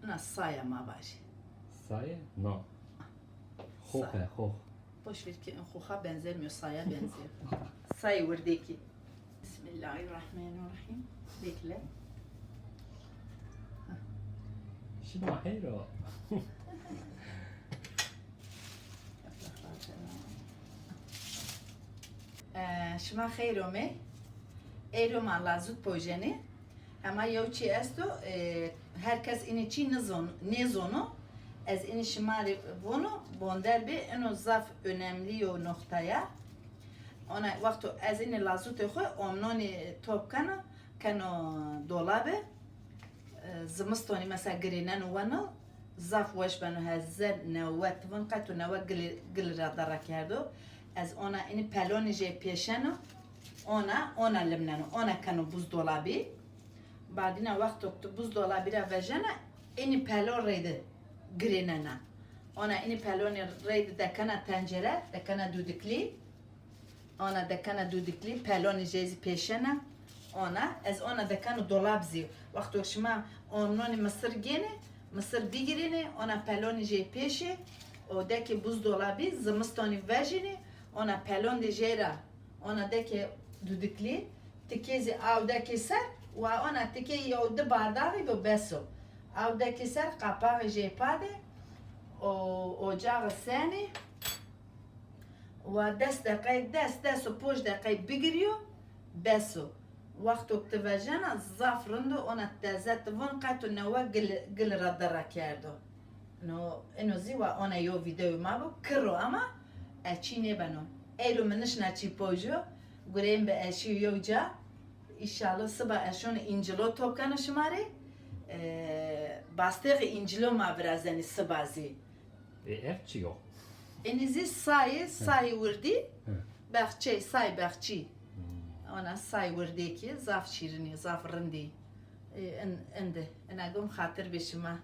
Na saya ma başı. Saye? No. Hohe, hoch. Boş ver ki huha benzemiyor, saya benziyor. Say vurdaki. Bismillahirrahmanirrahim. Bekle. Şuna heyro. شما خیرو می ایرو من لازوت پوجنی اما یو چی استو هر کس اینی چی نزونو از این شماری bunu bonder bir eno zaf önemli o noktaya ona vakti az ini lazut xo omnoni topkano kano dolabı زمستونی مثلا گرینن وانو زاف وش بنو هزار نوت ون قطع نوت گل را داره کردو از ona اینی پلونی جه پیشنو ona لمنانو ona کنو buzdolabı بعدین وقت buzdolabı را وجنا اینی پلون رید گریننا ona اینی پلونی رید دکنا تنجره دکنا دودکلی ona دکنا دودکلی پلونی جه پیشنه ona دکانو dolap زیو وقتی شما اونونی مصر گینه مصر بگیرینه ona پلونی جه پیشه o deki buzdolabı zımstoni vejini ona pelon de jera ona deki dudukli tikezi avdaki ser ve ona tike yolda bardağı bu beso avdaki ser kapağı jepade o ocağı seni ve dest o poş dakika bigiriyor beso وقتی که وجنا زعفران ona تازه ون قطع نوا گل را داره کرده نو اینو زیوا ona یو ویدیو ما بو کرو اما اچی نبنو ایرو منش نچی پوجو گریم به اچی یو جا ایشالله صبح اشون اینجلو توپ کنه شماره باستیق اینجلو ما برازنی صبحی Evçiyo. اینیزی سای وردی بخچه سای بخچی ona say vurdu ki zaf şirini, zaf rindi. Ende. Ene gom hatır beşime.